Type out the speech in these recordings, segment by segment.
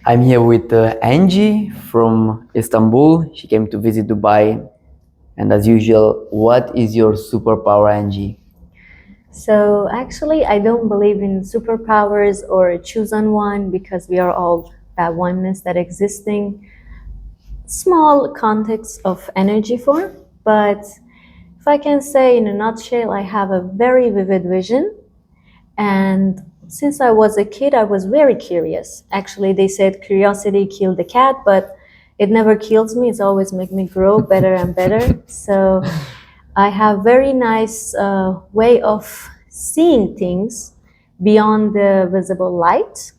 I'm here with Angie from Istanbul. She came to visit Dubai. And as usual, what is your superpower, Angie? So actually, I don't believe in superpowers or choose on one because we are all that oneness that existing small context of energy form. But if I can say in a nutshell, I have a very vivid vision. And since I was a kid, I was very curious. Actually, they said curiosity killed the cat, but it never kills me. It's always make me grow better and better. So I have very nice way of seeing things beyond the visible light,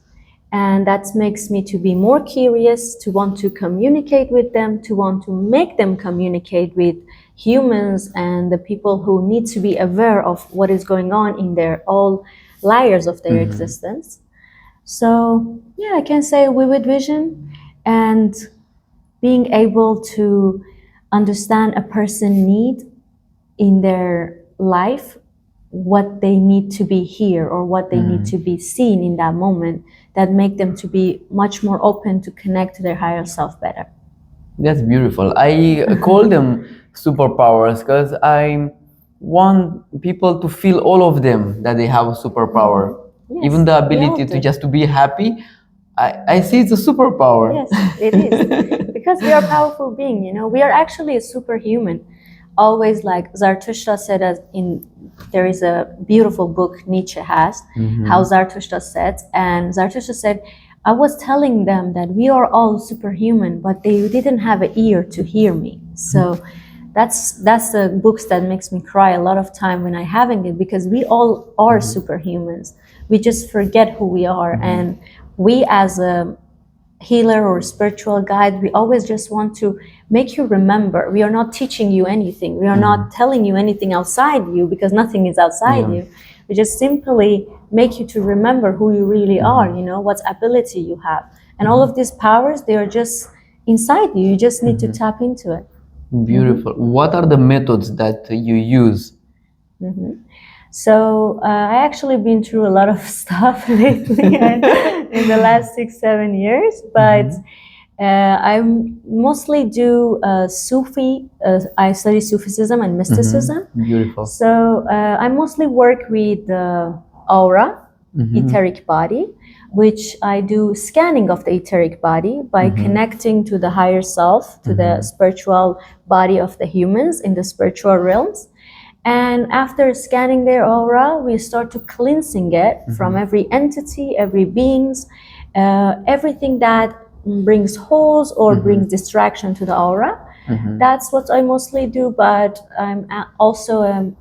and that makes me to be more curious, to want to communicate with them, to want to make them communicate with humans and the people who need to be aware of what is going on in their all layers of their existence. So yeah, I can say vivid vision and being able to understand a person need in their life, what they need to be here or what they need to be seen in that moment, that make them to be much more open to connect to their higher self better. That's beautiful. I call them superpowers because I want people to feel all of them that they have a superpower. Yes, Even the we all ability to do. just to be happy, I see it's a superpower. Yes, it is. Because we are powerful being, we are actually a superhuman. Always like Zarathustra said, there is a beautiful book Nietzsche has, how Zarathustra said, and Zarathustra said, I was telling them that we are all superhuman, but they didn't have an ear to hear me. So that's the books that makes me cry a lot of time when I having it, because we all are superhumans. We just forget who we are, and we as a healer or spiritual guide, we always just want to make you remember. We are not teaching you anything. We are not telling you anything outside you, because nothing is outside you. We just simply make you to remember who you really are, what ability you have. And all of these powers, they are just inside you. You just need to tap into it. Beautiful. What are the methods that you use? So I actually been through a lot of stuff lately and in the last 6-7 years, but I mostly do Sufi. I study Sufism and mysticism. Beautiful. So I mostly work with the aura, etheric body, which I do scanning of the etheric body by connecting to the higher self, to the spiritual body of the humans in the spiritual realms. And after scanning their aura, we start to cleansing it from every entity, every beings, everything that brings holes or brings distraction to the aura. That's what I mostly do, but I'm also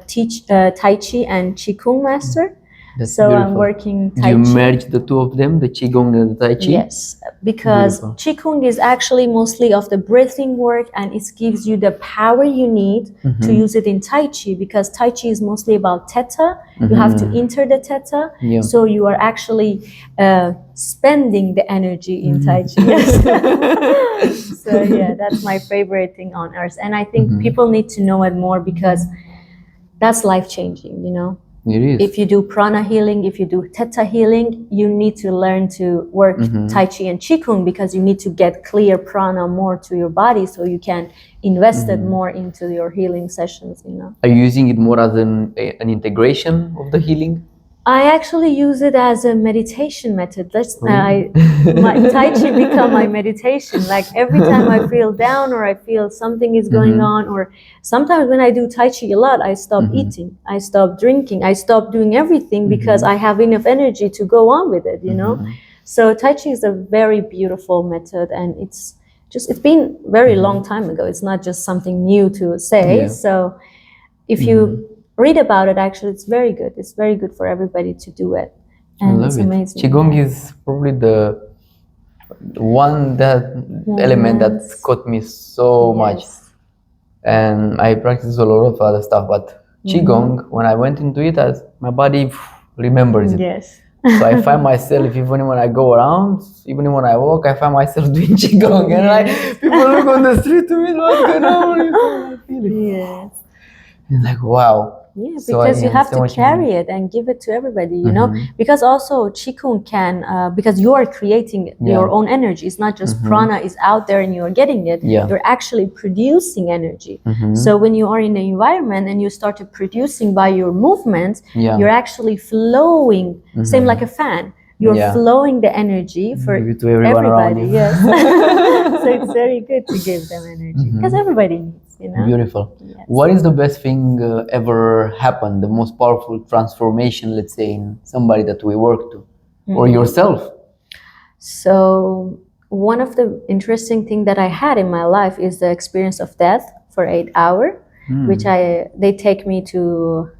teach Tai Chi and Qigong master. That's so beautiful. I'm working Do Tai you Chi. merge the two of them, the Qigong and the Tai Chi? Yes, because Beautiful. Qigong is actually mostly of the breathing work, and it gives you the power you need to use it in Tai Chi, because Tai Chi is mostly about Theta. You have to enter the Theta, Yeah. so you are actually spending the energy in Tai Chi. Yes. So yeah, that's my favorite thing on earth, and I think people need to know it more, because that's life-changing, It is. If you do prana healing, if you do theta healing, you need to learn to work Tai Chi and Qigong, because you need to get clear prana more to your body, so you can invest it more into your healing sessions. Are you using it more as an integration of the healing? I actually use it as a meditation method. My Tai Chi become my meditation. Like every time I feel down or I feel something is going on, or sometimes when I do Tai Chi a lot, I stop eating, I stop drinking, I stop doing everything, because I have enough energy to go on with it, So Tai Chi is a very beautiful method, and it's been very long time ago. It's not just something new to say. Yeah. So if you read about it, actually, it's very good. It's very good for everybody to do it, and it's amazing. Qigong is probably the one element that caught me so much, and I practice a lot of other stuff. But Qigong, when I went into it, my body remembers it. Yes. So I find myself, even when I go around, even when I walk, I find myself doing Qigong, and people look on the street to me, what's going on? I feel it. Yes. It's like, wow. Yeah, So I because you have understand to what you mean. carry it and give it to everybody, you know. Because also Qigong can, because you are creating your own energy. It's not just prana is out there and you're getting it. Yeah. You're actually producing energy. So when you are in the environment and you started producing by your movements, you're actually flowing, same like a fan. You're flowing the energy for Give it to everyone around everybody. you. Yes. So it's very good to give them energy because everybody needs, you know. Beautiful. Yes. What is the best thing ever happened? The most powerful transformation, let's say, in somebody that we work to, or yourself? So one of the interesting thing that I had in my life is the experience of death for 8 hours, which they take me to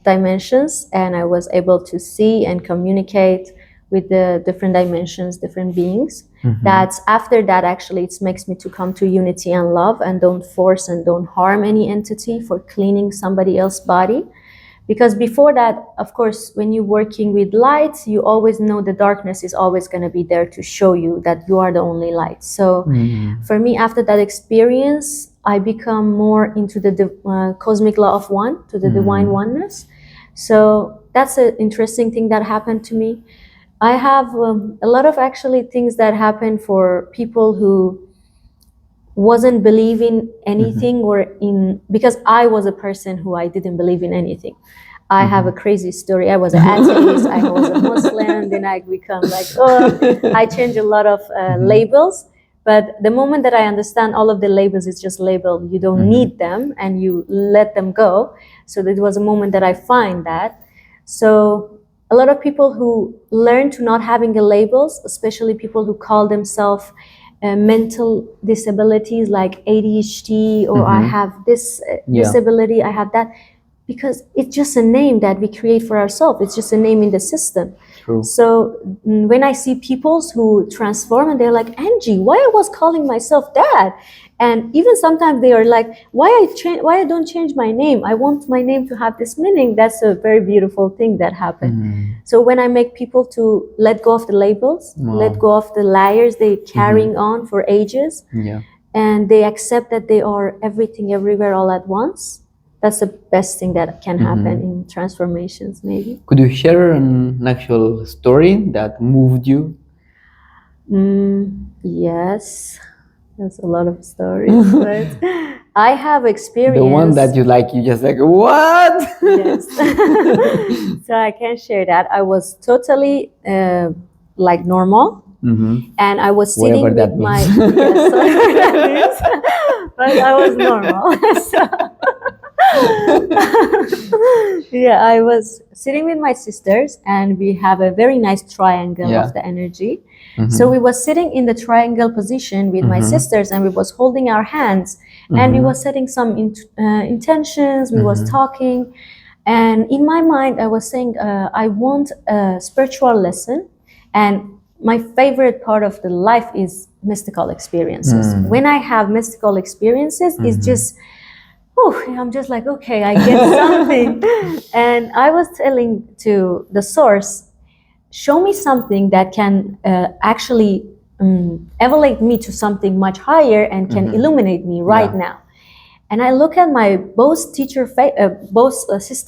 dimensions, and I was able to see and communicate with the different dimensions, different beings. That's after that, actually, it makes me to come to unity and love, and don't force and don't harm any entity for cleaning somebody else's body. Because before that, of course, when you're working with light, you always know the darkness is always going to be there to show you that you are the only light. So for me, after that experience, I become more into the cosmic law of one, to the divine oneness. So that's an interesting thing that happened to me. I have a lot of actually things that happen for people who wasn't believing anything or in, because I was a person who I didn't believe in anything. I have a crazy story. I was an atheist, I was a Muslim, then I become like, I changed a lot of labels. But the moment that I understand all of the labels is just label, you don't need them and you let them go. So it was a moment that I find that. So a lot of people who learn to not having a labels, especially people who call themselves mental disabilities like ADHD or I have this disability, I have that, because it's just a name that we create for ourselves. It's just a name in the system. True. So when I see people who transform and they're like, Angie, why I was calling myself that? And even sometimes they are like, why I don't change my name? I want my name to have this meaning. That's a very beautiful thing that happened. So when I make people to let go of the labels, let go of the layers they carrying on for ages, and they accept that they are everything, everywhere, all at once. That's the best thing that can happen in transformations, maybe. Could you share an actual story that moved you? Yes. There's a lot of stories, but I have experience. The one that you like, you just like, what? Yes. So I can share that. I was totally like normal, and I was sitting Whatever that with my means. yes, whatever that means. But I was normal. Yeah, I was sitting with my sisters, and we have a very nice triangle of the energy. So we was sitting in the triangle position with my sisters, and we was holding our hands, and we was setting some intentions. We was talking, and in my mind, I was saying, I want a spiritual lesson, and my favorite part of the life is mystical experiences. When I have mystical experiences, it's just, I'm just like, okay, I get something. And I was telling to the source, show me something that can actually elevate me to something much higher and can illuminate me right now. And I look at my both sister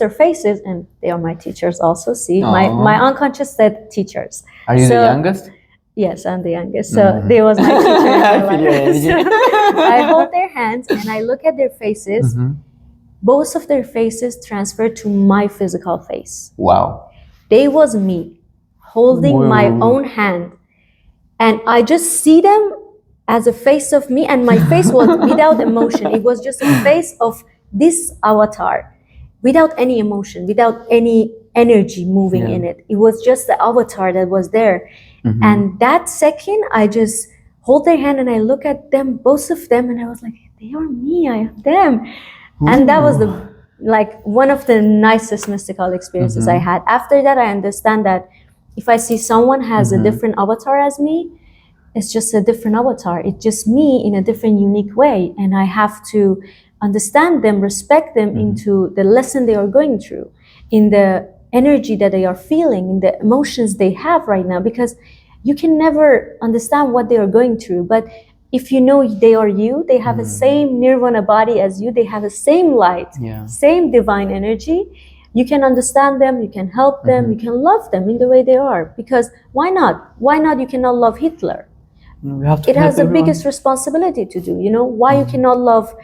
faces, and they are my teachers also. See, my unconscious said teachers. Are you the youngest? Yes, I'm the youngest. So they was my teacher in my life. So I hold their hands and I look at their faces. Both of their faces transferred to my physical face. Wow. They was me holding my own hand, and I just see them as a face of me, and my face was without emotion. It was just a face of this avatar without any emotion, without any energy moving in it. It was just the avatar that was there. And that second, I just hold their hand and I look at them, both of them, and I was like, they are me, I am them. And that was one of the nicest mystical experiences I had. After that, I understand that if I see someone has a different avatar as me, it's just a different avatar. It's just me in a different, unique way. And I have to understand them, respect them into the lesson they are going through, in the energy that they are feeling, in the emotions they have right now, because you can never understand what they are going through. But if you know they are you, they have the same nirvana body as you, they have the same light, same divine energy, you can understand them, you can help them, you can love them in the way they are. Because why not? Why not you cannot love Hitler? We have to It has the everyone. biggest responsibility to do, you know. Why you cannot love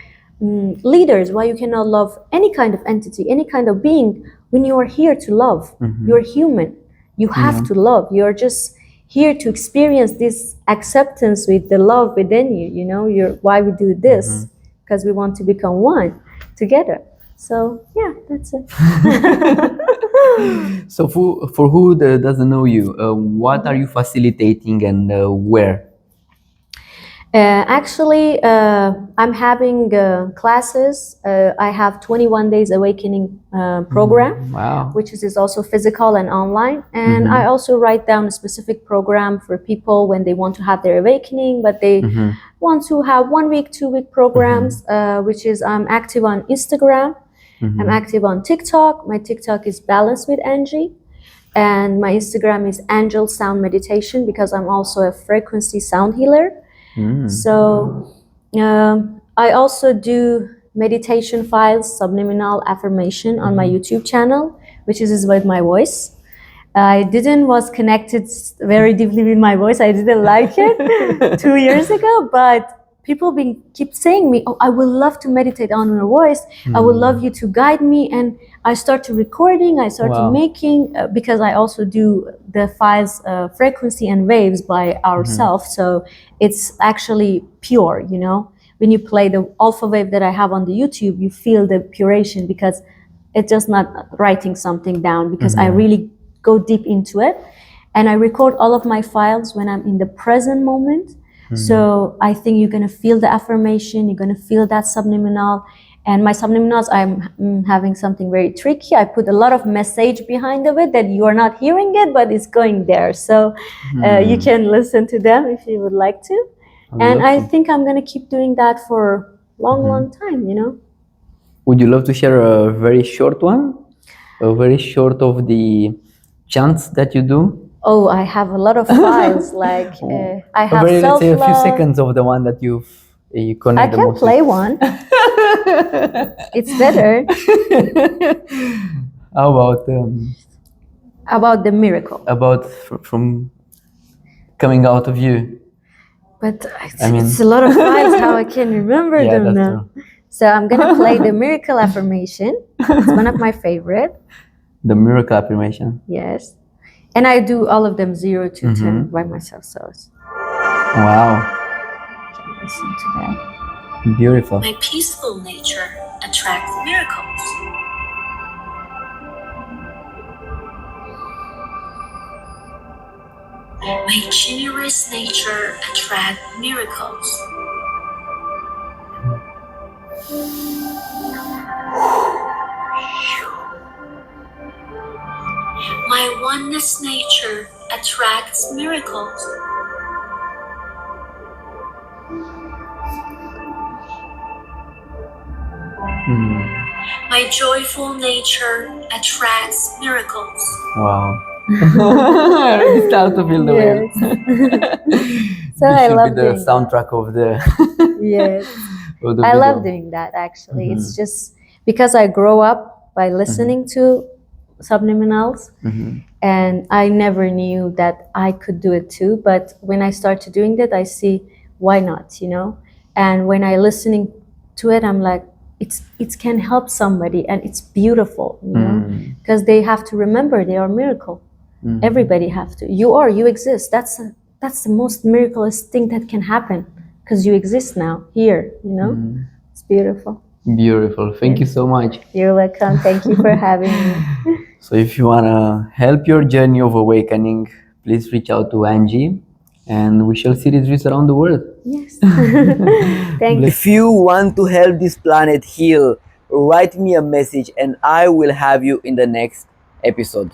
leaders? Why you cannot love any kind of entity, any kind of being, when you are here to love? You're human. You have to love. You're just here to experience this acceptance with the love within you, you know. Why we do this? Because we want to become one together. So yeah, that's it. So for who doesn't know you, what are you facilitating and where? Actually, I'm having classes. I have 21 days awakening program, Wow. which is also physical and online. And I also write down a specific program for people when they want to have their awakening, but they want to have 1 week, 2 week programs, which is I'm active on Instagram. I'm active on TikTok. My TikTok is Balance with Angie. And my Instagram is Angel Sound Meditation, because I'm also a frequency sound healer. So I also do meditation files, subliminal affirmation on my YouTube channel, which is with my voice. I was connected very deeply with my voice. I didn't like it 2 years ago, but people keep saying me, oh, I would love to meditate on your voice. I would love you to guide me. And I started recording, I started making, because I also do the files, frequency and waves by ourselves. So it's actually pure, you know. When you play the alpha wave that I have on the YouTube, you feel the puration, because it's just not writing something down, because I really go deep into it. And I record all of my files when I'm in the present moment. So I think you're going to feel the affirmation, you're going to feel that subliminal. And my subliminals, I'm having something very tricky. I put a lot of message behind of it that you are not hearing it, but it's going there. So you can listen to them if you would like to. And I think I'm going to keep doing that for a long time, you know. Would you love to share a very short one? A very short of the chants that you do? Oh, I have a lot of files. Like I have let's say a few self-love. seconds of the one that you connect I the can most play one. It's better. How About the miracle. about from coming out of you? But it's a lot of files. How I can remember them that's now. true. So I'm gonna play the miracle affirmation. It's one of my favorite. The miracle affirmation. Yes. And I do all of them 0 to 10 by myself. So Wow. listen to that. Beautiful. My peaceful nature attracts miracles. My generous nature attracts miracles. My oneness nature attracts miracles. My joyful nature attracts miracles. Wow. I already start to feel the wave. So This I should love be the doing soundtrack of the. Yes. of the I video. love doing that actually. It's just because I grow up by listening to subliminals, and I never knew that I could do it too. But when I started doing that, I see why not, you know. And when I listening to it, I'm like, it can help somebody, and it's beautiful, you know, because they have to remember they are a miracle. Everybody have to. You exist. That's the most miraculous thing that can happen, because you exist now here, you know. It's beautiful. Beautiful. Thank you so much. You're welcome. Thank you for having me. So if you want to help your journey of awakening, please reach out to Angie, and we shall see results around the world. Yes. Thank you. If you want to help this planet heal, write me a message and I will have you in the next episode.